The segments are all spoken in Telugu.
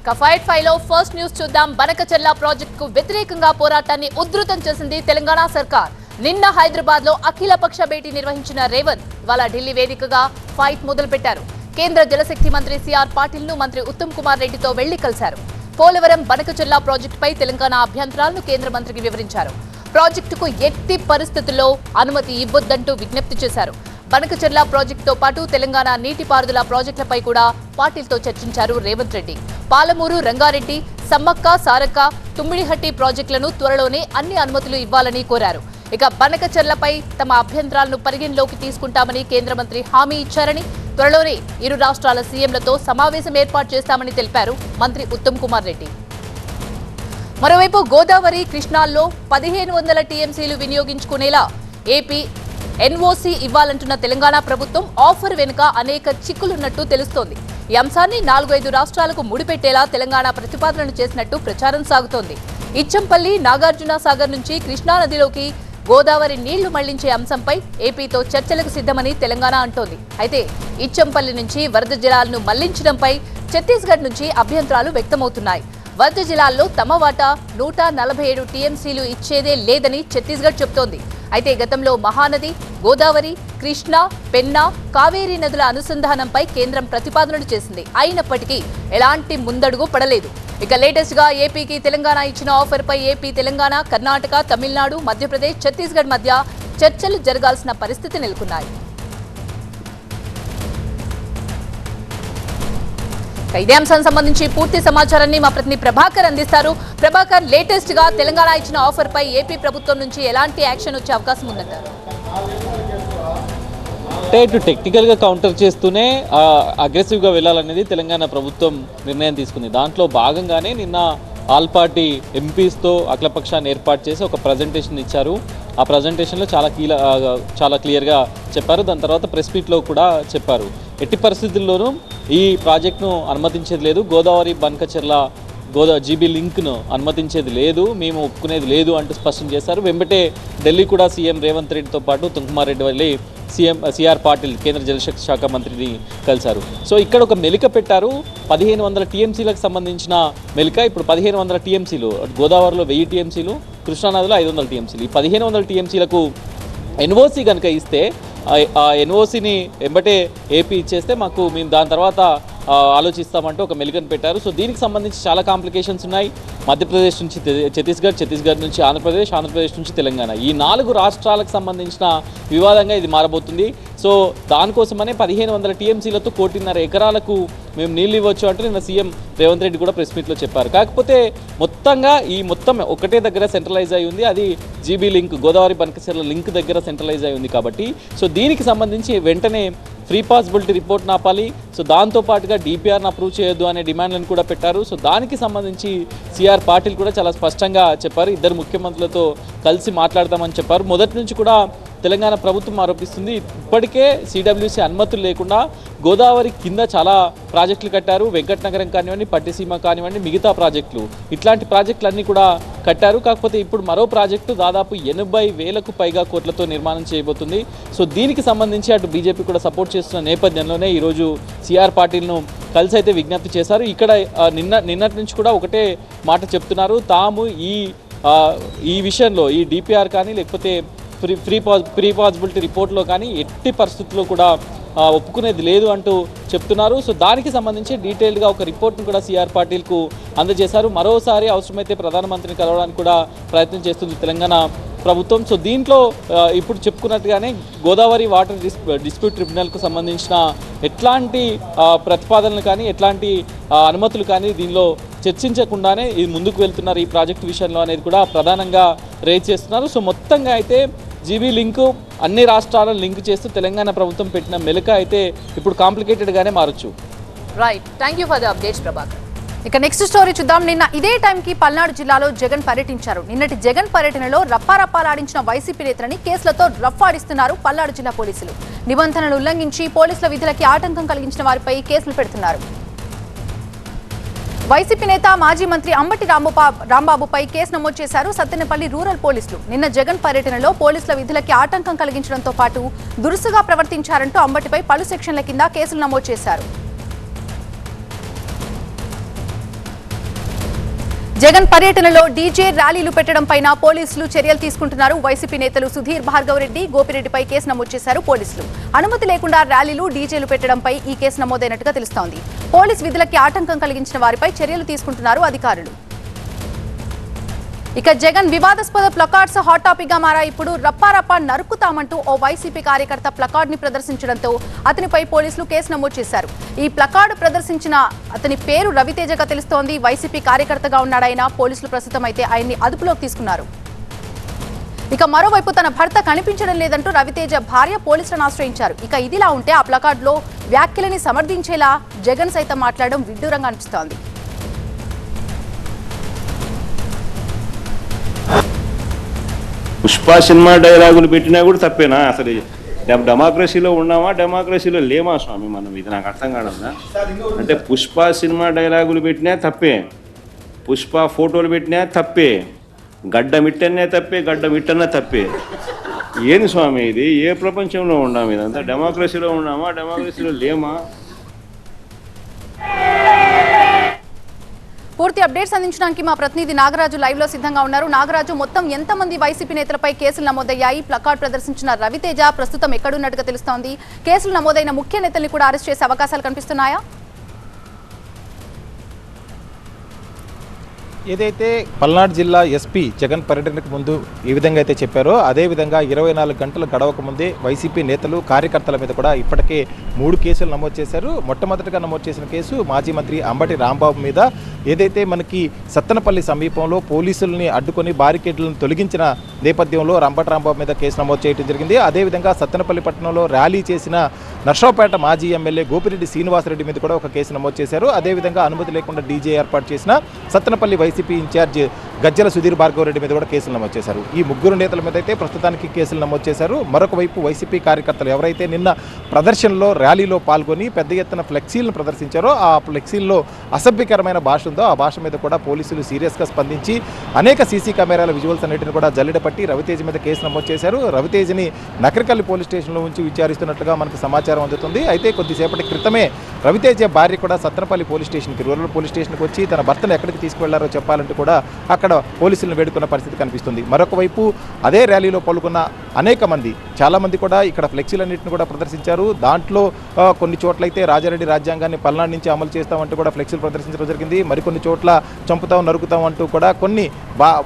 కఫైట్ ఫైలో ఫస్ట్ న్యూస్ చూద్దాం. బనకచెర్ల ప్రాజెక్టుకు వ్యతిరేకంగా పోరాటాన్ని ఉధృతం చేసింది తెలంగాణ సర్కార్. నిన్న హైదరాబాద్ లో అఖిలపక్ష భేటీ నిర్వహించిన రేవంత్ ఇవాళ ఢిల్లీ వేదికగా ఫైట్ మొదలుపెట్టారు. కేంద్ర జలశక్తి మంత్రి సిఆర్ పాటిల్ ను మంత్రి ఉత్తమ్ కుమార్ రెడ్డితో వెళ్లి కలిశారు. పోలవరం బనకచెర్ల ప్రాజెక్టుపై తెలంగాణ అభ్యంతరాలను కేంద్ర మంత్రికి వివరించారు. ప్రాజెక్టుకు ఎట్టి పరిస్థితుల్లో అనుమతి ఇవ్వొద్దంటూ విజ్ఞప్తి చేశారు. బనకచెర్ల ప్రాజెక్టుతో పాటు తెలంగాణ నీటిపారుదల ప్రాజెక్టులపై కూడా పాటిల్తో చర్చించారు రేవంత్ రెడ్డి. పాలమూరు, రంగారెడ్డి, సమ్మక్క, సారక్క, తుమ్మిడిహట్టి ప్రాజెక్టులను త్వరలోనే అన్ని అనుమతులు ఇవ్వాలని కోరారు. ఇక బనకచెర్లపై తమ అభ్యంతరాలను పరిగణలోకి తీసుకుంటామని కేంద్ర మంత్రి హామీ ఇచ్చారని, త్వరలోనే ఇరు రాష్ట్రాల సీఎంలతో సమావేశం ఏర్పాటు చేస్తామని తెలిపారు మంత్రి ఉత్తమ్ కుమార్ రెడ్డి. మరోవైపు గోదావరి, కృష్ణాల్లో 1500 టీఎంసీలు వినియోగించుకునేలా ఏపీ ఎన్ఓసీ ఇవ్వాలంటున్న తెలంగాణ ప్రభుత్వం ఆఫర్ వెనుక అనేక చిక్కులున్నట్టు తెలుస్తోంది. ఈ అంశాన్ని 4-5 రాష్ట్రాలకు ముడిపెట్టేలా తెలంగాణ ప్రతిపాదనలు చేసినట్టు ప్రచారం సాగుతోంది. ఇచ్చంపల్లి, నాగార్జున సాగర్ నుంచి కృష్ణానదిలోకి గోదావరి నీళ్లు మళ్లించే అంశంపై ఏపీతో చర్చలకు సిద్ధమని తెలంగాణ అంటోంది. అయితే ఇచ్చంపల్లి నుంచి వరద జలాలను మళ్లించడంపై ఛత్తీస్గఢ్ నుంచి అభ్యంతరాలు వ్యక్తమవుతున్నాయి. వరద జలాల్లో తమ వాటా 147 టీఎంసీలు ఇచ్చేదే లేదని ఛత్తీస్గఢ్ చెబుతోంది. అయితే గతంలో మహానది, గోదావరి, కృష్ణా, పెన్నా, కావేరీ నదుల అనుసంధానంపై కేంద్రం ప్రతిపాదనలు చేసింది. అయినప్పటికీ ఎలాంటి ముందడుగు పడలేదు. ఇక లేటెస్ట్ గా ఏపీకి తెలంగాణ ఇచ్చిన ఆఫర్ పై ఏపీ, తెలంగాణ, కర్ణాటక, తమిళనాడు, మధ్యప్రదేశ్, ఛత్తీస్గఢ్ మధ్య చర్చలు జరగాల్సిన పరిస్థితి నెలకొన్నాయి. ఇదే అంశానికి సంబంధించి పూర్తి సమాచారాన్ని మా ప్రతినిధి ప్రభాకర్ అందిస్తారు. ప్రభాకర్, లేటెస్ట్ గా తెలంగాణ ఇచ్చిన ఆఫర్ పై ఏపీ ప్రభుత్వం నుంచి ఎలాంటి యాక్షన్ వచ్చే అవకాశం ఉందంటారు? అంటే ఇటు టెక్నికల్గా కౌంటర్ చేస్తూనే అగ్రెసివ్గా వెళ్ళాలనేది తెలంగాణ ప్రభుత్వం నిర్ణయం తీసుకుంది. దాంట్లో భాగంగానే నిన్న ఆల్ పార్టీ ఎంపీస్తో అఖిలపక్షాన్ని ఏర్పాటు చేసి ఒక ప్రజెంటేషన్ ఇచ్చారు. ఆ ప్రజెంటేషన్లో చాలా క్లియర్గా చెప్పారు. దాని తర్వాత ప్రెస్ మీట్లో కూడా చెప్పారు. ఎట్టి పరిస్థితుల్లోనూ ఈ ప్రాజెక్టును అనుమతించేది లేదు, గోదావరి బనకచెర్ల జీబీ లింక్ను అనుమతించేది లేదు, మేము ఒప్పుకునేది లేదు అంటూ స్పష్టం చేశారు. వెంబటే ఢిల్లీ కూడా సీఎం రేవంత్ రెడ్డితో పాటు ఉత్తమ్ కుమార్ రెడ్డి వెళ్ళి సిఆర్ పాటిల్ కేంద్ర జలశక్తి శాఖ మంత్రిని కలిశారు. సో ఇక్కడ ఒక మెలిక పెట్టారు. 1500 టీఎంసీలకు సంబంధించిన మెలిక. ఇప్పుడు 1500 టీఎంసీలు, గోదావరిలో 1000 టీఎంసీలు, కృష్ణానదిలో 500 టీఎంసీలు. ఈ 1500 టీఎంసీలకు ఎన్ఓసీ కనుక ఇస్తే ఆ ఎన్ఓసీని వెంబటే ఏపీ ఇచ్చేస్తే మేము దాని తర్వాత ఆలోచిస్తామంటూ ఒక మెలికను పెట్టారు. సో దీనికి సంబంధించి చాలా కాంప్లికేషన్స్ ఉన్నాయి. మధ్యప్రదేశ్ నుంచి ఛత్తీస్గఢ్ నుంచి ఆంధ్రప్రదేశ్ నుంచి తెలంగాణ, ఈ 4 రాష్ట్రాలకు సంబంధించిన వివాదంగా ఇది మారబోతుంది. సో దానికోసమనే 1500 టీఎంసీలతో 1.5 ఎకరాలకు మేము నీళ్ళు ఇవ్వచ్చు అంటూ నిన్న సీఎం రేవంత్ రెడ్డి కూడా ప్రెస్ మీట్లో చెప్పారు. కాకపోతే మొత్తం ఒకటే దగ్గర సెంట్రలైజ్ అయి ఉంది. అది GB link, Godavari Banakacherla link దగ్గర సెంట్రలైజ్ అయి ఉంది కాబట్టి సో దీనికి సంబంధించి వెంటనే ఫ్రీ పాసిబిలిటీ రిపోర్ట్ ఆపాలి. సో దాంతోపాటుగా డిపిఆర్ను అప్రూవ్ చేయొద్దు అనే డిమాండ్లను కూడా పెట్టారు. సో దానికి సంబంధించి సిఆర్ పాటిల్ కూడా చాలా స్పష్టంగా చెప్పారు. ఇద్దరు ముఖ్యమంత్రులతో కలిసి మాట్లాడతామని చెప్పారు. మొదటి నుంచి కూడా తెలంగాణ ప్రభుత్వం ఆరోపిస్తుంది, ఇప్పటికే సిడబ్ల్యూసీ అనుమతులు లేకుండా గోదావరి కింద చాలా ప్రాజెక్టులు కట్టారు. వెంకటనగరం కానివ్వండి, పట్టిసీమ కానివ్వండి, మిగతా ప్రాజెక్టులు, ఇట్లాంటి ప్రాజెక్టులన్నీ కూడా కట్టారు. కాకపోతే ఇప్పుడు మరో ప్రాజెక్టు దాదాపు 80,000కు పైగా కోట్లతో నిర్మాణం చేయబోతుంది. సో దీనికి సంబంధించి అటు బీజేపీ కూడా సపోర్ట్ చేస్తున్న నేపథ్యంలోనే ఈరోజు సిఆర్ పాటిల్ను కలిసి అయితే విజ్ఞప్తి చేశారు. ఇక్కడ నిన్నటి నుంచి కూడా ఒకటే మాట చెప్తున్నారు, తాము ఈ విషయంలో ఈ డిపిఆర్ కానీ లేకపోతే ప్రీ పాసిబిలిటీ రిపోర్ట్లో కానీ ఎట్టి పరిస్థితుల్లో కూడా ఒప్పుకునేది లేదు అంటూ చెప్తున్నారు. సో దానికి సంబంధించి డీటెయిల్డ్గా ఒక రిపోర్ట్ను కూడా సిఆర్ పాటిల్కు అందజేశారు. మరోసారి అవసరమైతే ప్రధానమంత్రిని కలవడానికి కూడా ప్రయత్నం చేస్తుంది తెలంగాణ ప్రభుత్వం. సో దీంట్లో ఇప్పుడు చెప్పుకున్నట్టుగానే గోదావరి వాటర్ డిస్ప్యూట్ ట్రిబ్యునల్కు సంబంధించిన ఎట్లాంటి ప్రతిపాదనలు కానీ ఎట్లాంటి అనుమతులు కానీ దీనిలో చర్చించకుండానే ఇది ముందుకు వెళ్తున్నారు ఈ ప్రాజెక్టు విషయంలో అనేది కూడా ప్రధానంగా రేజ్ చేస్తున్నారు. సో మొత్తంగా అయితే జీబీ లింకు అన్ని రాష్ట్రాలను లింక్ చేస్తూ తెలంగాణ ప్రభుత్వం పెట్టిన మెలిక అయితే ఇప్పుడు కాంప్లికేటెడ్గానే మారచ్చు. Right, thank you for the updates Prabhakar. ఇక నెక్స్ట్ స్టోరీ చూద్దాం. నిన్న ఇదే టైంకి పల్నాడు జిల్లాలో జగన్ పర్యటించారు. నిన్నటి జగన్ పర్యటనలో రప్పారప్పాలాడించిన వైసీపీ నేతలని కేసులతో రఫ్ఫాడిస్తున్నారు పల్నాడు జిల్లా పోలీసులు. నిబంధనలు ఉల్లంఘించి పోలీసుల విధులకి ఆటంకం కలిగించిన వారిపై కేసులు పెడుతున్నారు. వైసీపీ నేత మాజీ మంత్రి అంబటి రాంబాబుపై కేసు నమోదు చేశారు సత్తెనపల్లి రూరల్ పోలీసులు. నిన్న జగన్ పర్యటనలో పోలీసుల విధులకి ఆటంకం కలిగించడంతో పాటు దురుసుగా ప్రవర్తించారంటూ అంబటిపై పలు సెక్షన్ల కింద కేసులు నమోదు చేశారు. జగన్ పర్యటనలో డీజే ర్యాలీలు పెట్టడం పైన పోలీసులు చర్యలు తీసుకుంటున్నారు. వైసీపీ నేతలు సుధీర్ భార్గవ్ రెడ్డి, గోపిరెడ్డిపై కేసు నమోదు చేశారు పోలీసులు. అనుమతి లేకుండా ర్యాలీలు, డీజేలు పెట్టడంపై ఈ కేసు నమోదైనట్టుగా తెలుస్తోంది. పోలీస్ విధులకి ఆటంకం కలిగించిన వారిపై చర్యలు తీసుకుంటున్నారు అధికారులు. ఇక జగన్ వివాదాస్పద ప్లకార్డ్స్ హాట్ టాపిక్ గా మారా. ఇప్పుడు రప్పారప్పా నరుకుతామంటూ ఓ వైసీపీ కార్యకర్త ప్లకార్డ్ ని ప్రదర్శించడంతో అతనిపై పోలీసులు కేసు నమోదు చేశారు. ఈ ప్లకార్డు ప్రదర్శించిన అతని పేరు రవితేజగా తెలుస్తోంది. వైసీపీ కార్యకర్తగా ఉన్నాడాయన. పోలీసులు ప్రస్తుతం అయితే ఆయన్ని అదుపులోకి తీసుకున్నారు. ఇక మరోవైపు తన భర్త కనిపించడం లేదంటూ రవితేజ భార్య పోలీసులను ఆశ్రయించారు. ఇక ఇదిలా ఉంటే ఆ ప్లకార్డులో వ్యాఖ్యలని సమర్థించేలా జగన్ సైతం మాట్లాడడం విడ్డూరంగా అనిపిస్తోంది. పుష్ప సినిమా డైలాగులు పెట్టినా కూడా తప్పేనా? అసలు డెమోక్రసీలో ఉన్నామా, డెమోక్రసీలో లేమా స్వామి మనం? ఇది నాకు అర్థం కావడం. అంటే పుష్ప సినిమా డైలాగులు పెట్టినా తప్పే, పుష్ప ఫోటోలు పెట్టినా తప్పే, గడ్డ మిట్టనే తప్పే, గడ్డ మిట్టనే తప్పే. ఏంది స్వామి ఇది? ఏ ప్రపంచంలో ఉన్నాము? ఇదంతా డెమోక్రసీలో ఉన్నామా, డెమోక్రసీలో లేమా? పూర్తి అప్డేట్స్ అందించడానికి మా ప్రతినిధి నాగరాజు లైవ్ లో సిద్ధంగా ఉన్నారు. నాగరాజు, మొత్తం ఎంతమంది వైసీపీ నేతలపై కేసులు నమోదయ్యాయి? ప్లకార్డ్ ప్రదర్శించిన రవితేజ ప్రస్తుతం ఎక్కడున్నట్టుగా తెలుస్తోంది. కేసులు నమోదైన ముఖ్య నేతల్ని కూడా అరెస్ట్ చేసే అవకాశాలు కనిపిస్తున్నాయా? ఏదైతే పల్నాడు జిల్లా ఎస్పీ జగన్ పర్యటనకు ముందు ఏ విధంగా అయితే చెప్పారో అదేవిధంగా 24 గంటలు గడవక ముందే వైసీపీ నేతలు, కార్యకర్తల మీద కూడా ఇప్పటికే 3 కేసులు నమోదు చేశారు. మొట్టమొదటిగా నమోదు చేసిన కేసు మాజీ మంత్రి అంబటి రాంబాబు మీద. ఏదైతే మనకి సత్తెనపల్లి సమీపంలో పోలీసుల్ని అడ్డుకొని బారికేడ్లను తొలగించిన నేపథ్యంలో అంబటి రాంబాబు మీద కేసు నమోదు చేయడం జరిగింది. అదేవిధంగా సత్తెనపల్లి పట్టణంలో ర్యాలీ చేసిన నర్సరావుపేట మాజీ ఎమ్మెల్యే గోపిరెడ్డి శ్రీనివాసరెడ్డి మీద కూడా ఒక కేసు నమోదు చేశారు. అదేవిధంగా అనుమతి లేకుండా డీజే ఏర్పాటు చేసిన సత్తెనపల్లి వైసీపీ ఇన్ఛార్జ్ గజ్జల సుధీర్ భార్గవ్ రెడ్డి మీద కూడా కేసులు నమోదు చేశారు. ఈ 3 నేతల మీద అయితే ప్రస్తుతానికి కేసులు నమోదు చేశారు. మరొక వైపు వైసీపీ కార్యకర్తలు ఎవరైతే నిన్న ప్రదర్శనలో, ర్యాలీలో పాల్గొని పెద్ద ఎత్తున ఫ్లెక్సీలను ప్రదర్శించారో ఆ ఫ్లెక్సీల్లో అసభ్యకరమైన భాష ఉందో ఆ భాష మీద కూడా పోలీసులు సీరియస్గా స్పందించి అనేక సీసీ కెమెరాల విజువల్స్ అన్నింటిని కూడా జల్లెడపట్టి రవితేజ మీద కేసు నమోదు చేశారు. రవితేజని నకరికల్లి పోలీస్ స్టేషన్లో ఉంచి విచారిస్తున్నట్లుగా మనకు సమాచారం అందుతుంది. అయితే కొద్దిసేపటి క్రితమే రవితేజ భార్య కూడా సత్తెనపల్లి పోలీస్ స్టేషన్కి, రూరల్ పోలీస్ స్టేషన్కి వచ్చి తన భర్తను ఎక్కడికి తీసుకువెళ్లారో చెప్పాలంటూ కూడా అక్కడ పోలీసులను వేడుకున్న పరిస్థితి కనిపిస్తుంది. మరొక వైపు అదే ర్యాలీలో పాల్గొన్న అనేక మంది, చాలామంది కూడా ఇక్కడ ఫ్లెక్సీలన్నింటిని కూడా ప్రదర్శించారు. దాంట్లో కొన్ని చోట్లయితే రాజారెడ్డి రాజ్యాంగాన్ని పల్నాడు నుంచి అమలు చేస్తామంటూ కూడా ఫ్లెక్సీలు ప్రదర్శించడం జరిగింది. మరికొన్ని చోట్ల చంపుతాం, నరుకుతాం అంటూ కూడా కొన్ని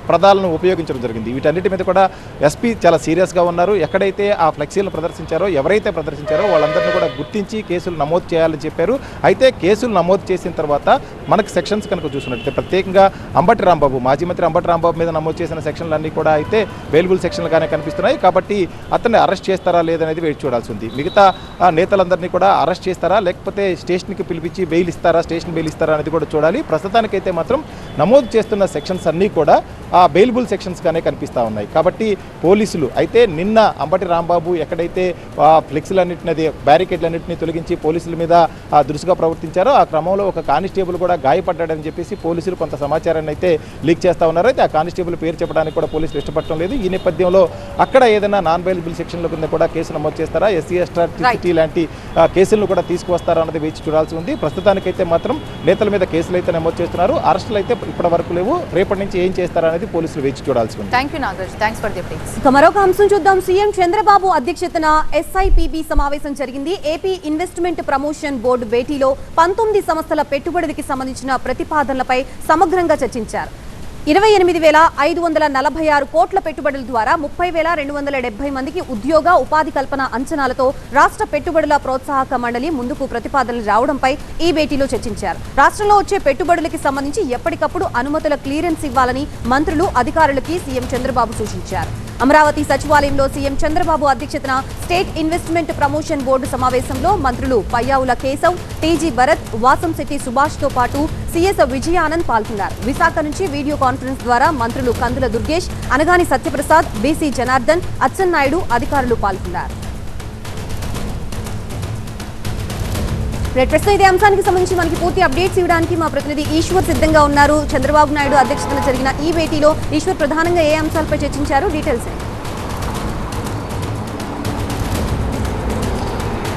పదాలను ఉపయోగించడం జరిగింది. వీటన్నిటి మీద కూడా ఎస్పీ చాలా సీరియస్గా ఉన్నారు. ఎక్కడైతే ఆ ఫ్లెక్సీలను ప్రదర్శించారో, ఎవరైతే ప్రదర్శించారో వాళ్ళందరినీ కూడా గుర్తించి కేసులు నమోదు చేయాలని చెప్పారు. అయితే కేసులు నమోదు చేసిన తర్వాత మనకు సెక్షన్స్ కనుక చూసినట్లయితే ప్రత్యేకంగా అంబటి రాంబాబు, మాజీ మంత్రి అంబటి రాంబాబు మీద నమోదు చేసిన సెక్షన్లన్నీ కూడా అయితే బెయిలబుల్ సెక్షన్లుగానే కనిపిస్తున్నాయి. కాబట్టి అతన్ని అరెస్ట్ చేస్తారా లేదనేది వేచి చూడాల్సి ఉంది. మిగతా నేతలందరినీ కూడా అరెస్ట్ చేస్తారా లేకపోతే స్టేషన్కి పిలిపించి బెయిల్ ఇస్తారా, స్టేషన్ బెయిల్ ఇస్తారా అనేది కూడా చూడాలి. ప్రస్తుతానికైతే మాత్రం నమోదు చేస్తున్న సెక్షన్స్ అన్నీ కూడా ఆ బెయిలబుల్ సెక్షన్స్గానే కనిపిస్తూ ఉన్నాయి. కాబట్టి పోలీసులు అయితే నిన్న అంబటి రాంబాబు ఎక్కడైతే ఫ్లెక్సీలన్నింటినీ, బ్యారికేడ్లన్నింటినీ తొలగించి పోలీసుల మీద దురుసుగా ప్రవర్తించారో ఆ క్రమంలో ఒక కానిస్టేబుల్ కూడా గాయపడ్డాడని చెప్పేసి పోలీసులు కొంత సమాచారాన్ని అయితే లీక్ చేస్తూ ఉన్నారు. అయితే ఆ కానిస్టేబుల్ పేరు చెప్పడానికి కూడా పోలీసులు ఇష్టపడటం లేదు. ఈ నేపథ్యంలో అక్కడ ఏదైనా నాన్ బెయిలబుల్ సెక్షన్ల కింద కూడా కేసు నమోదు చేస్తారా, ఎస్సీ ఎస్టీ లాంటి కేసులను కూడా తీసుకువస్తారా అన్నది వేచి చూడాల్సి ఉంది. ప్రస్తుతానికైతే మాత్రం నేతల మీద కేసులు అయితే నమోదు చేస్తున్నారు. అరెస్టులు అయితే ఇప్పటి వరకు లేవు. రేపటి నుంచి ఏం చేస్తారా అనేది పోలీసులు వేచి చూడాల్సి ఉంది. ఇక మరొక అంశం చూద్దాం. సీఎం చంద్రబాబు అధ్యక్షతన ఎస్ఐపిబి సమావేశం జరిగింది. ఏపీ ఇన్వెస్ట్మెంట్ ప్రమోషన్ బోర్డు భేటీలో 19 సంస్థల పెట్టుబడులకి సంబంధించిన ప్రతిపాదనలపై సమగ్రంగా చర్చించారు. 28,546 కోట్ల పెట్టుబడుల ద్వారా 30,270 మందికి ఉద్యోగ ఉపాధి కల్పన అంచనాలతో రాష్ట్ర పెట్టుబడుల ప్రోత్సాహక మండలి ముందుకు ప్రతిపాదనలు రావడంపై ఈ భేటీలో చర్చించారు. రాష్ట్రంలో వచ్చే పెట్టుబడులకి సంబంధించి ఎప్పటికప్పుడు అనుమతుల క్లియరెన్స్ ఇవ్వాలని మంత్రులు, అధికారులకి సీఎం చంద్రబాబు సూచించారు. అమరావతి సచివాలయంలో సీఎం చంద్రబాబు అధ్యక్షతన స్టేట్ ఇన్వెస్ట్మెంట్ ప్రమోషన్ బోర్డు సమావేశంలో మంత్రులు పయ్యావుల కేశవ్, టీజీ భరత్, వాసంశెట్టి సుభాష్ తో పాటు సీఎస్ విజయానంద్ పాల్గొన్నారు. విశాఖ నుంచి వీడియో కాన్ఫరెన్స్ ద్వారా మంత్రులు కందుల దుర్గేష్, అనగాని సత్యప్రసాద్, బీసీ జనార్దన్, అచ్చెన్నాయుడు అధికారులు పాల్గొన్నారు. ప్రస్తుతం ఇదే అంశానికి సంబంధించి మనకి పూర్తి అప్డేట్స్ ఇవ్వడానికి మా ప్రతినిధి ఈశ్వర్ సిద్ధంగా ఉన్నారు. చంద్రబాబు నాయుడు అధ్యక్షతన జరిగిన ఈ భేటీలో ఈశ్వర్ ప్రధానంగా ఏ అంశాలపై చర్చించారు? డీటెయిల్స్.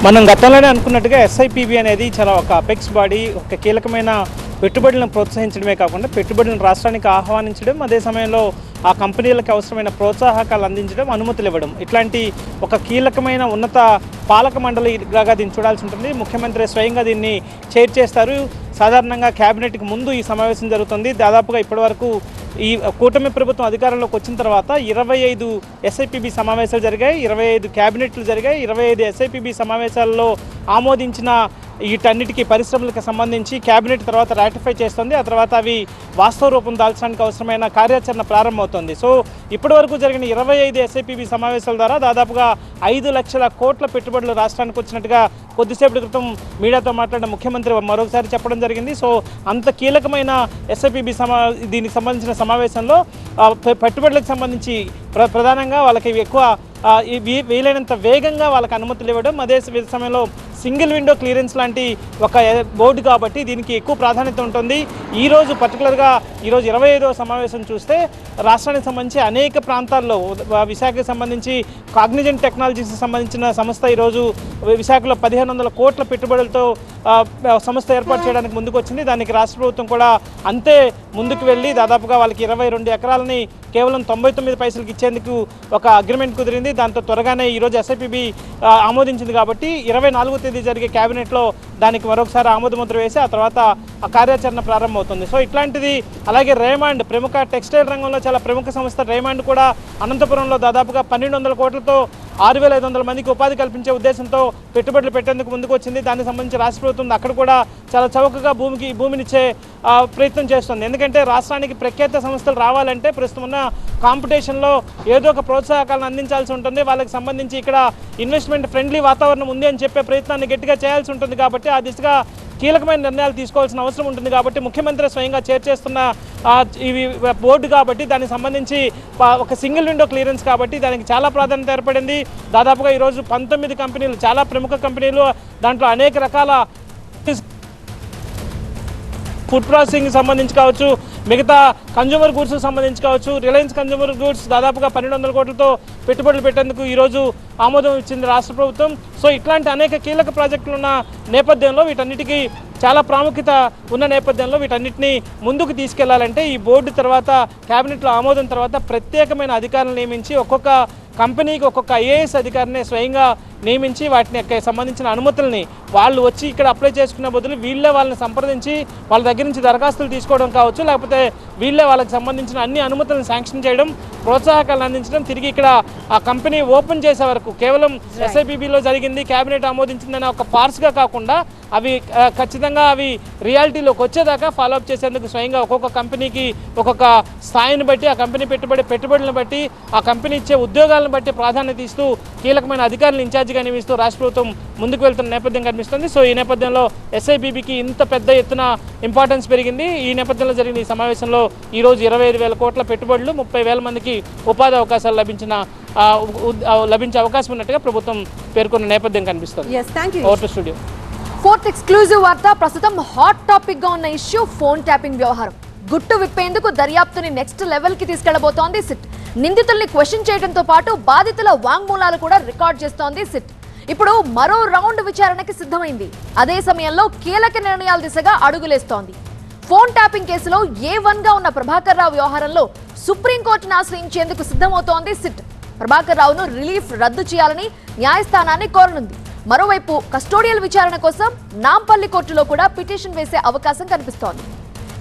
మనం గతంలోనే అనుకున్నట్టుగా ఎస్ఐపిబి అనేది చాలా ఒక అపెక్స్ బాడీ, ఒక కీలకమైన పెట్టుబడులను ప్రోత్సహించడమే కాకుండా పెట్టుబడులను రాష్ట్రానికి ఆహ్వానించడం, అదే సమయంలో ఆ కంపెనీలకు అవసరమైన ప్రోత్సాహకాలు అందించడం, అనుమతులు ఇవ్వడం, ఇట్లాంటి ఒక కీలకమైన ఉన్నత పాలక మండలిగా దీన్ని చూడాల్సి ఉంటుంది. ముఖ్యమంత్రి స్వయంగా దీన్ని చైర్ చేస్తారు. సాధారణంగా క్యాబినెట్కి ముందు ఈ సమావేశం జరుగుతుంది. దాదాపుగా ఇప్పటివరకు ఈ కూటమి ప్రభుత్వం అధికారంలోకి వచ్చిన తర్వాత 25 SIPB సమావేశాలు జరిగాయి, 25 క్యాబినెట్లు జరిగాయి. 25 SIPB సమావేశాల్లో ఆమోదించిన వీటన్నిటికీ పరిశ్రమలకు సంబంధించి క్యాబినెట్ తర్వాత రాటిఫై చేస్తుంది. ఆ తర్వాత అవి వాస్తవ రూపం దాల్చడానికి అవసరమైన కార్యాచరణ ప్రారంభమవుతుంది. సో ఇప్పటివరకు జరిగిన 25 SIPB సమావేశాల ద్వారా దాదాపుగా 5 లక్షల కోట్ల పెట్టుబడులు రాష్ట్రానికి వచ్చినట్టుగా కొద్దిసేపటి క్రితం మీడియాతో మాట్లాడిన ముఖ్యమంత్రి మరొకసారి చెప్పడం జరిగింది. సో అంత కీలకమైన SIPB దీనికి సంబంధించిన సమావేశంలో పెట్టుబడులకు సంబంధించి ప్రధానంగా వాళ్ళకి ఎక్కువ వీలైనంత వేగంగా వాళ్ళకి అనుమతులు ఇవ్వడం, అదే సమయంలో సింగిల్ విండో క్లియరెన్స్ లాంటి ఒక బోర్డు కాబట్టి దీనికి ఎక్కువ ప్రాధాన్యత ఉంటుంది. ఈరోజు పర్టికులర్గా ఈరోజు 25వ సమావేశం చూస్తే రాష్ట్రానికి సంబంధించి అనేక ప్రాంతాల్లో విశాఖకు సంబంధించి కాగ్నిజెంట్ టెక్నాలజీస్కి సంబంధించిన సంస్థ ఈరోజు విశాఖలో 1500 కోట్ల పెట్టుబడులతో సంస్థ ఏర్పాటు చేయడానికి ముందుకు వచ్చింది. దానికి రాష్ట్ర ప్రభుత్వం కూడా అంతే ముందుకు వెళ్ళి దాదాపుగా వాళ్ళకి 22 ఎకరాలని కేవలం 99 పైసలకి ఇచ్చేందుకు ఒక అగ్రిమెంట్ కుదిరింది. దాంతో త్వరగానే ఈరోజు SIPB ఆమోదించింది కాబట్టి 24వ తేదీ జరిగే క్యాబినెట్లో దానికి మరొకసారి ఆమోదముద్ర వేసి ఆ తర్వాత ఆ కార్యాచరణ ప్రారంభమవుతుంది. సో ఇట్లాంటిది అలాగే రేమాండ్ ప్రముఖ టెక్స్టైల్ రంగంలో చాలా ప్రముఖ సంస్థ రేమాండ్ కూడా అనంతపురంలో దాదాపుగా 1200 కోట్లతో 6500 మందికి ఉపాధి కల్పించే ఉద్దేశంతో పెట్టుబడులు పెట్టేందుకు ముందుకు వచ్చింది. దానికి సంబంధించి రాష్ట్ర ప్రభుత్వం అక్కడ కూడా చాలా చౌకగా భూమినిచ్చే ప్రయత్నం చేస్తుంది. ఎందుకంటే రాష్ట్రానికి ప్రఖ్యాత సంస్థలు రావాలంటే ప్రస్తుతం ఉన్న కాంపిటీషన్లో ఏదో ఒక ప్రోత్సాహకాలను అందించాల్సి ఉంటుంది. వాళ్ళకి సంబంధించి ఇక్కడ ఇన్వెస్ట్మెంట్ ఫ్రెండ్లీ వాతావరణం ఉంది అని చెప్పే ప్రయత్నాన్ని గట్టిగా చేయాల్సి ఉంటుంది. కాబట్టి ఆ దిశగా కీలకమైన నిర్ణయాలు తీసుకోవాల్సిన అవసరం ఉంటుంది. కాబట్టి ముఖ్యమంత్రి స్వయంగా చైర్ చేస్తున్న ఇవి బోర్డు కాబట్టి దానికి సంబంధించి ఒక సింగిల్ విండో క్లియరెన్స్ కాబట్టి దానికి చాలా ప్రాధాన్యత ఏర్పడింది. దాదాపుగా ఈరోజు 19 కంపెనీలు, చాలా ప్రముఖ కంపెనీలు, దాంట్లో అనేక రకాల ఫుడ్ ప్రాసెసింగ్ సంబంధించి కావచ్చు, మిగతా కన్జ్యూమర్ గూడ్స్కి సంబంధించి కావచ్చు, రిలయన్స్ కన్జ్యూమర్ గూడ్స్ దాదాపుగా 1200 కోట్లతో పెట్టుబడులు పెట్టేందుకు ఈరోజు ఆమోదం ఇచ్చింది రాష్ట్ర ప్రభుత్వం. సో ఇట్లాంటి అనేక కీలక ప్రాజెక్టులు ఉన్న నేపథ్యంలో వీటన్నిటికీ చాలా ప్రాముఖ్యత ఉన్న నేపథ్యంలో వీటన్నిటిని ముందుకు తీసుకెళ్లాలంటే ఈ బోర్డు తర్వాత క్యాబినెట్లో ఆమోదం తర్వాత ప్రత్యేకమైన అధికారులు నియమించి ఒక్కొక్క కంపెనీకి ఒక్కొక్క IAS అధికారిని స్వయంగా నియమించి వాటిని సంబంధించిన అనుమతుల్ని వాళ్ళు వచ్చి ఇక్కడ అప్లై చేసుకునే బదులు వీళ్ళే వాళ్ళని సంప్రదించి వాళ్ళ దగ్గర నుంచి దరఖాస్తులు తీసుకోవడం కావచ్చు, లేకపోతే వీళ్ళే వాళ్ళకి సంబంధించిన అన్ని అనుమతులను శాంక్షన్ చేయడం, ప్రోత్సాహకాలను అందించడం, తిరిగి ఇక్కడ ఆ కంపెనీ ఓపెన్ చేసే వరకు కేవలం SIPBలో జరిగింది క్యాబినెట్ ఆమోదించిందనే ఒక పార్ట్స్గా కాకుండా అవి ఖచ్చితంగా అవి రియాలిటీలోకి వచ్చేదాకా ఫాలోఅప్ చేసేందుకు స్వయంగా ఒక్కొక్క కంపెనీకి ఒక్కొక్క స్థాయిని బట్టి ఆ కంపెనీ పెట్టుబడులను బట్టి ఆ కంపెనీ ఇచ్చే ఉద్యోగాలను బట్టి ప్రాధాన్యత ఇస్తూ కీలకమైన అధికారులను ఇన్ఛార్జిగా నియమిస్తూ రాష్ట్ర ప్రభుత్వం ముందుకు వెళ్తున్న నేపథ్యం కనిపిస్తుంది. సో ఈ నేపథ్యంలో SIPBకి ఇంత పెద్ద ఎత్తున ఇంపార్టెన్స్ పెరిగింది. ఈ నేపథ్యంలో జరిగిన ఈ సమావేశంలో ఈరోజు 25,000 కోట్ల పెట్టుబడులు, 30,000 మందికి ఉపాధి అవకాశాలు లభించే అవకాశం ఉన్నట్టుగా ప్రభుత్వం పేర్కొన్న నేపథ్యం కనిపిస్తుంది. Over to studio. Fourth exclusive వార్త. ప్రస్తుతం హాట్ టాపిక్ గా ఉన్న ఇష్యూ ఫోన్ ట్యాపింగ్ వ్యవహారం. గుట్టు విప్పేందుకు దర్యాప్తుని నెక్స్ట్ లెవెల్ కి తీసుకెళ్లబోతోంది సిట్. నిందితుల్ని క్వశ్చన్ చేయడంతో పాటు బాధితుల వాంగ్మూలాలు కూడా రికార్డ్ చేస్తోంది సిట్. ఇప్పుడు మరో రౌండ్ విచారణకి సిద్ధమైంది. అదే సమయంలో కీలక నిర్ణయాల దిశగా అడుగులేస్తోంది. ఫోన్ ట్యాపింగ్ కేసులో A1 గా ఉన్న ప్రభాకర్ రావు వ్యవహారంలో సుప్రీంకోర్టును ఆశ్రయించేందుకు సిద్ధమవుతోంది సిట్. ప్రభాకర్ రావును రిలీఫ్ రద్దు చేయాలని న్యాయస్థానాన్ని కోరనుంది. మరోవైపు కస్టోడియల్ విచారణ కోసం నాంపల్లి కోర్టులో కూడా పిటిషన్ వేసే అవకాశం కనిపిస్తోంది.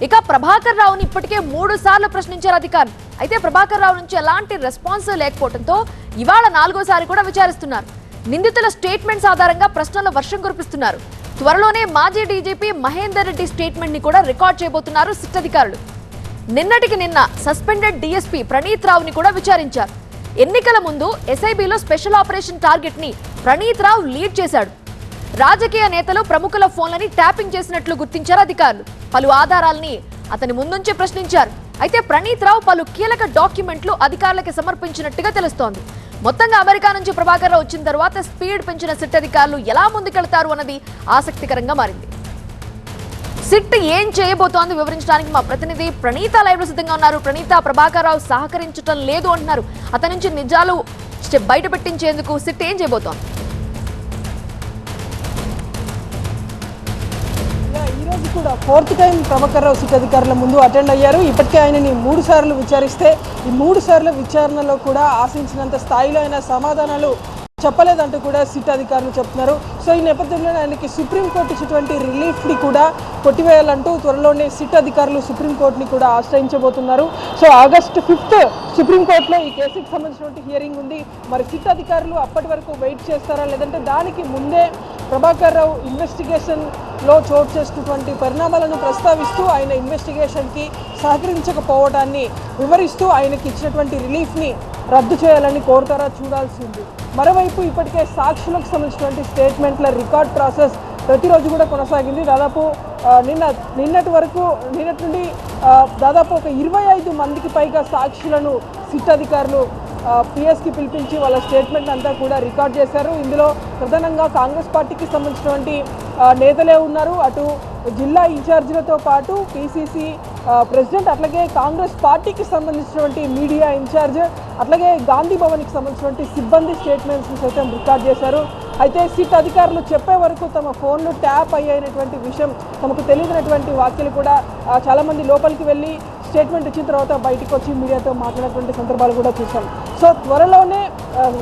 ఇక ప్రభాకర్ రావుని ఇప్పటికే 3 సార్లు ప్రశ్నించారు అధికారులు. అయితే ప్రభాకర్ రావు నుంచి ఎలాంటి రెస్పాన్స్ లేకపోవడంతో ఇవాళ 4వ సారి కూడా విచారిస్తున్నారు. నిందితుల స్టేట్మెంట్స్ ఆధారంగా ప్రశ్నల వర్షం కురిపిస్తున్నారు. త్వరలోనే మాజీ డీజీపీ మహేందర్ రెడ్డి స్టేట్మెంట్ ని కూడా రికార్డ్ చేయబోతున్నారు సిట్ అధికారులు. నిన్నటికి నిన్న సస్పెండెడ్ DSP ప్రణీత్ రావుని కూడా విచారించారు. ఎన్నికల ముందు SIBలో స్పెషల్ ఆపరేషన్ టార్గెట్ ని ప్రణీత్ రావు లీడ్ చేశాడు. రాజకీయ నేతలు ప్రముఖుల ఫోన్లని ట్యాపింగ్ చేసినట్లు గుర్తించారు అధికారులు. పలు ఆధారాలని అతని ముందుంచి ప్రశ్నించారు. అయితే ప్రణీత్ రావు పలు కీలక డాక్యుమెంట్లు అధికారులకు సమర్పించినట్టుగా తెలుస్తోంది. మొత్తంగా అమెరికా నుంచి ప్రభాకర్ రావు వచ్చిన తర్వాత స్పీడ్ పెంచిన సిట్ అధికారులు ఎలా ముందుకెళ్తారు అన్నది ఆసక్తికరంగా మారింది. సిట్ ఏం చేయబోతోంది వివరించడానికి మా ప్రతినిధి ప్రణీత లైవ్ లో సిద్ధంగా ఉన్నారు. ప్రణీత, ప్రభాకర్ రావు సహకరించడం లేదు అంటున్నారు. అతని నుంచి నిజాలు బయట పెట్టించేందుకు సిట్ ఏం చేయబోతోంది? ఈరోజు కూడా 4th time Prabhakar Rao SIT అధికారుల ముందు అటెండ్ అయ్యారు. ఇప్పటికే ఆయనని 3 సార్లు విచారిస్తే ఈ 3 సార్ల విచారణలో కూడా ఆశించినంత స్థాయిలో ఆయన సమాధానాలు చెప్పలేదంటూ కూడా సిట్ అధికారులు చెప్తున్నారు. సో ఈ నేపథ్యంలో ఆయనకి సుప్రీంకోర్టు ఇచ్చినటువంటి రిలీఫ్ని కూడా కొట్టివేయాలంటూ త్వరలోనే సిట్ అధికారులు సుప్రీంకోర్టుని కూడా ఆశ్రయించబోతున్నారు. సో August 5th సుప్రీంకోర్టులో ఈ కేసుకి సంబంధించినటువంటి హియరింగ్ ఉంది. మరి సిట్ అధికారులు అప్పటి వరకు వెయిట్ చేస్తారా, లేదంటే దానికి ముందే ప్రభాకర్ రావు ఇన్వెస్టిగేషన్లో చోటు చేసుకున్నటువంటి పరిణామాలను ప్రస్తావిస్తూ ఆయన ఇన్వెస్టిగేషన్కి సహకరించకపోవడాన్ని వివరిస్తూ ఆయనకి ఇచ్చినటువంటి రిలీఫ్ని రద్దు చేయాలని కోరుతారా చూడాల్సి ఉంది. మరోవైపు ఇప్పటికే సాక్షులకు సంబంధించినటువంటి స్టేట్మెంట్ల రికార్డ్ ప్రాసెస్ ప్రతిరోజు కూడా కొనసాగింది. దాదాపు నిన్నటి నుండి దాదాపు ఒక 25 మందికి పైగా సాక్షులను సిట్ అధికారులు పిఎస్కి పిలిపించి వాళ్ళ స్టేట్మెంట్ అంతా కూడా రికార్డ్ చేశారు. ఇందులో ప్రధానంగా కాంగ్రెస్ పార్టీకి సంబంధించినటువంటి నేతలే ఉన్నారు. అటు జిల్లా ఇన్ఛార్జీలతో పాటు పిసిసి ప్రెసిడెంట్, అట్లాగే కాంగ్రెస్ పార్టీకి సంబంధించినటువంటి మీడియా ఇన్ఛార్జ్, అట్లాగే గాంధీ భవన్కి సంబంధించినటువంటి సిబ్బంది స్టేట్మెంట్స్ని సైతం రికార్డ్ చేశారు. అయితే సిట్ అధికారులు చెప్పే వరకు తమ ఫోన్లు ట్యాప్ అయ్యేటువంటి విషయం తమకు తెలియనటువంటి వ్యాఖ్యలు కూడా చాలామంది లోపలికి వెళ్ళి స్టేట్మెంట్ ఇచ్చిన తర్వాత బయటకు వచ్చి మీడియాతో మాట్లాడినటువంటి సందర్భాలు కూడా చూసాం. సో త్వరలోనే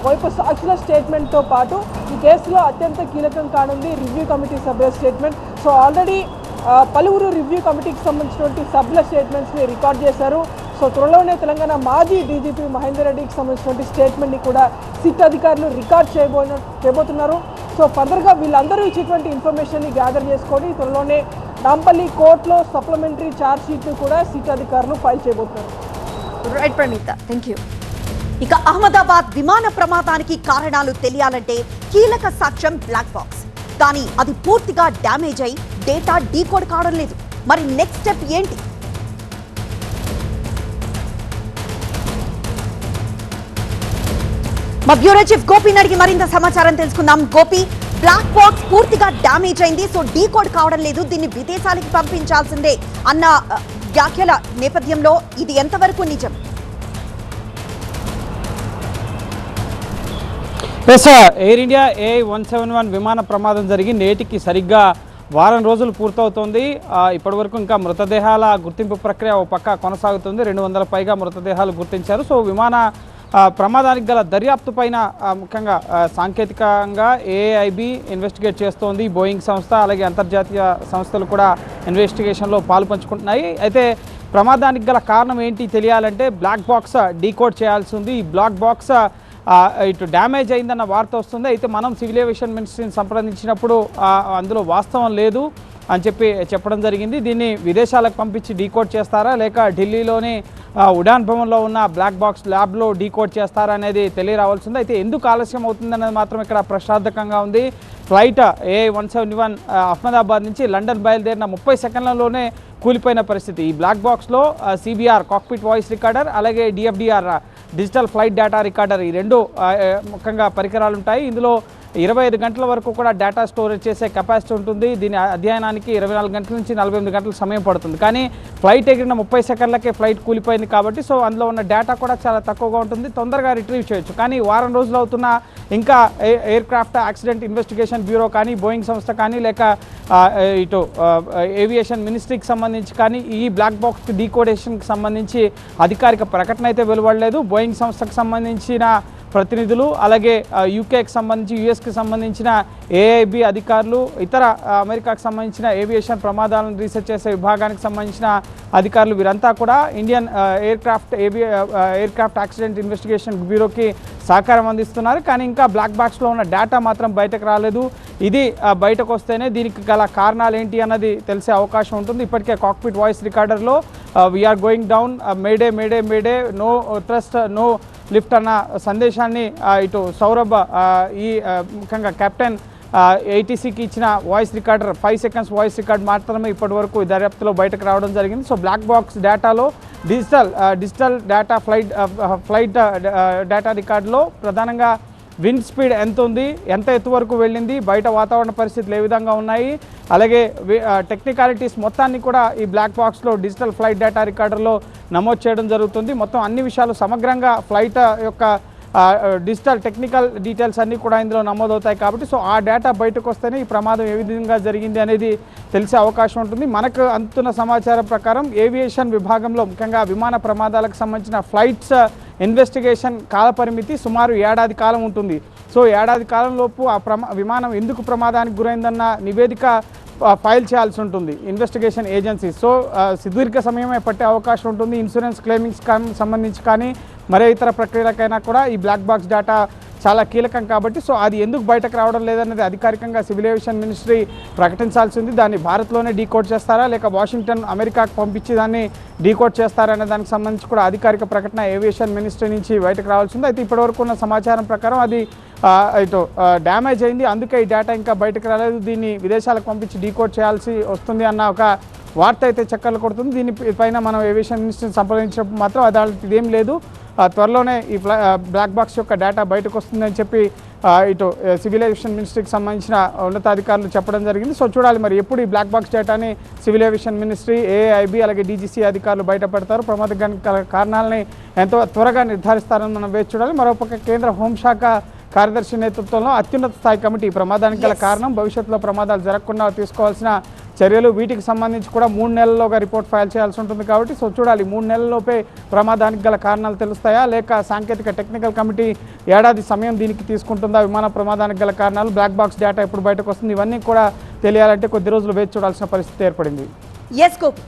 వైపు సాక్షుల స్టేట్మెంట్తో పాటు ఈ కేసులో అత్యంత కీలకం కానుంది రివ్యూ కమిటీ సభ్యుల స్టేట్మెంట్. సో ఆల్రెడీ పలువురు రివ్యూ కమిటీకి సంబంధించినటువంటి సభ్యుల స్టేట్మెంట్స్ని రికార్డ్ చేశారు. సో త్వరలోనే తెలంగాణ మాజీ డీజీపీ మహేందర్ రెడ్డికి సంబంధించినటువంటి స్టేట్మెంట్ని కూడా సిట్ అధికారులు రికార్డ్ చేయబోతున్నారు. సో ఫర్దర్గా వీళ్ళందరూ ఇచ్చేటువంటి ఇన్ఫర్మేషన్ని గ్యాదర్ చేసుకొని త్వరలోనే నాంపల్లి కోర్టులో సప్లిమెంటరీ ఛార్జ్ షీట్ను కూడా సిట్ అధికారులు ఫైల్ చేయబోతున్నారు. Right Praneetha, thank you. ఇక అహ్మదాబాద్ విమాన ప్రమాదానికి కారణాలు తెలియాలంటే కీలక సాక్ష్యం బ్లాక్ బాక్స్. కానీ అది పూర్తిగా డ్యామేజ్ అయి డేటా డీకోడ్ కావడం లేదు. మరి నెక్స్ట్ స్టెప్ ఏంటి? మా బ్యూరో చీఫ్ గోపిని అడిగి మరింత సమాచారం తెలుసుకుందాం. గోపి, బ్లాక్ బాక్స్ పూర్తిగా డ్యామేజ్ అయింది, సో డీకోడ్ కావడం లేదు, దీన్ని విదేశాలకు పంపించాల్సిందే అన్న వ్యాఖ్యల నేపథ్యంలో ఇది ఎంతవరకు నిజం? ఎయిర్ ఇండియా AI-171 విమాన ప్రమాదం జరిగి నేటికి సరిగ్గా వారం రోజులు పూర్తవుతోంది. ఇప్పటివరకు ఇంకా మృతదేహాల గుర్తింపు ప్రక్రియ ఓ పక్క కొనసాగుతుంది. 200 పైగా మృతదేహాలు గుర్తించారు. సో విమాన ప్రమాదానికి గల దర్యాప్తు పైన ముఖ్యంగా సాంకేతికంగా AIB ఇన్వెస్టిగేట్ చేస్తోంది. బోయింగ్ సంస్థ అలాగే అంతర్జాతీయ సంస్థలు కూడా ఇన్వెస్టిగేషన్లో పాల్పంచుకుంటున్నాయి. అయితే ప్రమాదానికి గల కారణం ఏంటి తెలియాలంటే బ్లాక్ బాక్స్ డీకోడ్ చేయాల్సి ఉంది. ఈ బ్లాక్ బాక్స్ ఇటు డ్యామేజ్ అయిందన్న వార్త వస్తుంది. అయితే మనం సివిల్ ఏవియేషన్ మినిస్ట్రీని సంప్రదించినప్పుడు అందులో వాస్తవం లేదు అని చెప్పడం జరిగింది. దీన్ని విదేశాలకు పంపించి డీకోడ్ చేస్తారా లేక ఢిల్లీలోని ఉడాన్ భవన్లో ఉన్న బ్లాక్ బాక్స్ ల్యాబ్లో డీకోడ్ చేస్తారా అనేది తెలియరావాల్సింది. అయితే ఎందుకు ఆలస్యం అవుతుందనేది మాత్రం ఇక్కడ ప్రశ్నార్థకంగా ఉంది. ఫ్లైట్ AI-171 అహ్మదాబాద్ నుంచి లండన్ బయలుదేరిన 30 సెకండ్లలోనే కూలిపోయిన పరిస్థితి. ఈ బ్లాక్ బాక్స్లో CBR కాక్పిట్ వాయిస్ రికార్డర్ అలాగే DFDR digital flight data recorder ఈ రెండు ముఖ్యంగా పరికరాలు ఉంటాయి. ఇందులో 25 గంటల వరకు కూడా డేటా స్టోరేజ్ చేసే కెపాసిటీ ఉంటుంది. దీని అధ్యయనానికి 24 గంటల నుంచి 48 గంటల సమయం పడుతుంది. కానీ ఫ్లైట్ ఎగిరిన 30 సెకండ్లకే ఫ్లైట్ కూలిపోయింది కాబట్టి సో అందులో ఉన్న డేటా కూడా చాలా తక్కువగా ఉంటుంది, తొందరగా రిట్రీవ్ చేయొచ్చు. కానీ వారం రోజులు అవుతున్న ఇంకా air craft accident investigation bureau కానీ బోయింగ్ సంస్థ కానీ లేక ఇటు ఏవియేషన్ మినిస్ట్రీకి సంబంధించి కానీ ఈ బ్లాక్ బాక్స్ డీకోడేషన్కి సంబంధించి అధికారిక ప్రకటన అయితే వెలువడలేదు. బోయింగ్ సంస్థకు సంబంధించిన ప్రతినిధులు అలాగే యూకేకి సంబంధించి యుఎస్కి సంబంధించిన AIB అధికారులు ఇతర అమెరికాకు సంబంధించిన ఏవియేషన్ ప్రమాదాలను రీసెర్చ్ చేసే విభాగానికి సంబంధించిన అధికారులు వీరంతా కూడా Indian aircraft accident investigation బ్యూరోకి సహకారం అందిస్తున్నారు. కానీ ఇంకా బ్లాక్ బాక్స్లో ఉన్న డేటా మాత్రం బయటకు రాలేదు. ఇది బయటకు వస్తేనే దీనికి గల కారణాలు ఏంటి అన్నది తెలిసే అవకాశం ఉంటుంది. ఇప్పటికే కాక్పిట్ వాయిస్ రికార్డర్లో we are going down, mayday mayday mayday, no thrust no lift అన్న సందేశాన్ని ఇటు సౌరభ్ ఈ ముఖ్యంగా కెప్టెన్ ATCకి ఇచ్చిన voice recorder 5 seconds voice record మాత్రమే ఇప్పటి వరకు దర్యాప్తులో బయటకు రావడం జరిగింది. సో బ్లాక్ బాక్స్ డేటాలో డిజిటల్ డేటా ఫ్లైట్ డేటా రికార్డులో ప్రధానంగా విండ్ స్పీడ్ ఎంత ఉంది, ఎంత ఎత్తు వరకు వెళ్ళింది, బయట వాతావరణ పరిస్థితులు ఏ విధంగా ఉన్నాయి, అలాగే టెక్నికాలిటీస్ మొత్తాన్ని కూడా ఈ బ్లాక్ బాక్స్లో డిజిటల్ ఫ్లైట్ డేటా రికార్డర్లో నమోదు చేయడం జరుగుతుంది. మొత్తం అన్ని విషయాలు సమగ్రంగా ఫ్లైట్ యొక్క డిజిటల్ టెక్నికల్ డీటెయిల్స్ అన్నీ కూడా ఇందులో నమోదవుతాయి కాబట్టి సో ఆ డేటా బయటకు వస్తేనే ఈ ప్రమాదం ఏ విధంగా జరిగింది అనేది తెలిసే అవకాశం ఉంటుంది. మనకు అందుతున్న సమాచారం ప్రకారం ఏవియేషన్ విభాగంలో ముఖ్యంగా విమాన ప్రమాదాలకు సంబంధించిన ఫ్లైట్స్ ఇన్వెస్టిగేషన్ కాలపరిమితి సుమారు ఏడాది కాలం ఉంటుంది. సో ఏడాది కాలంలోపు ఆ విమానం ఎందుకు ప్రమాదానికి గురైందన్న నివేదిక ఫైల్ చేయాల్సి ఉంటుంది ఇన్వెస్టిగేషన్ ఏజెన్సీ. సో సుదీర్ఘ సమయమే పట్టే అవకాశం ఉంటుంది. ఇన్సూరెన్స్ క్లెయిమింగ్స్ సంబంధించి కానీ మరే ఇతర ప్రక్రియలకైనా కూడా ఈ బ్లాక్ బాక్స్ డేటా చాలా కీలకం కాబట్టి సో అది ఎందుకు బయటకు రావడం లేదన్నది అధికారికంగా సివిల్ ఏవియేషన్ మినిస్ట్రీ ప్రకటించాల్సి ఉంది. దాన్ని భారత్లోనే డీకోడ్ చేస్తారా లేక వాషింగ్టన్ అమెరికాకు పంపించి దాన్ని డీకోడ్ చేస్తారా అనే దానికి సంబంధించి కూడా అధికారిక ప్రకటన ఏవియేషన్ మినిస్ట్రీ నుంచి బయటకు రావాల్సి ఉంది. అయితే ఇప్పటివరకు ఉన్న సమాచారం ప్రకారం అది ఇటు డ్యామేజ్ అయింది, అందుకే ఈ డేటా ఇంకా బయటకు రాలేదు, దీన్ని విదేశాలకు పంపించి డీకోడ్ చేయాల్సి వస్తుంది అన్న ఒక వార్త అయితే చక్కర్లు కొడుతుంది. దీనిపైన మనం ఏవియేషన్ మినిస్ట్రీని సంప్రదించినప్పుడు మాత్రం ఇదేం లేదు, త్వరలోనే ఈ బ్లాక్ బాక్స్ యొక్క డేటా బయటకు వస్తుందని చెప్పి ఇటు సివిల్ ఏవియేషన్ మినిస్ట్రీకి సంబంధించిన ఉన్నతాధికారులు చెప్పడం జరిగింది. సో చూడాలి మరి ఎప్పుడు ఈ బ్లాక్ బాక్స్ డేటాని సివిల్ ఏవియేషన్ మినిస్ట్రీ, ఏఐబి అలాగే డీజీసీ అధికారులు బయటపెడతారు, ప్రమాదానికి కారణాలని ఎంతో త్వరగా నిర్ధారిస్తారని మనం వేచి చూడాలి. మరోపక్క కేంద్ర హోంశాఖ కార్యదర్శి నేతృత్వంలో అత్యున్నత స్థాయి కమిటీ ప్రమాదానికి గల కారణం, భవిష్యత్తులో ప్రమాదాలు జరగకుండా తీసుకోవాల్సిన చర్యలు, వీటికి సంబంధించి కూడా 3 నెలల్లోగా రిపోర్ట్ ఫైల్ చేయాల్సి ఉంటుంది కాబట్టి సో చూడాలి 3 నెలల్లోపే ప్రమాదానికి గల కారణాలు తెలుస్తాయా లేక సాంకేతిక టెక్నికల్ కమిటీ ఏడాది సమయం దీనికి తీసుకుంటుందా, విమాన ప్రమాదానికి గల కారణాలు, బ్లాక్ బాక్స్ డేటా ఎప్పుడు బయటకు వస్తుంది, ఇవన్నీ కూడా తెలియాలంటే కొద్ది రోజులు వేచి చూడాల్సిన పరిస్థితి ఏర్పడింది. ఎస్ గోపి.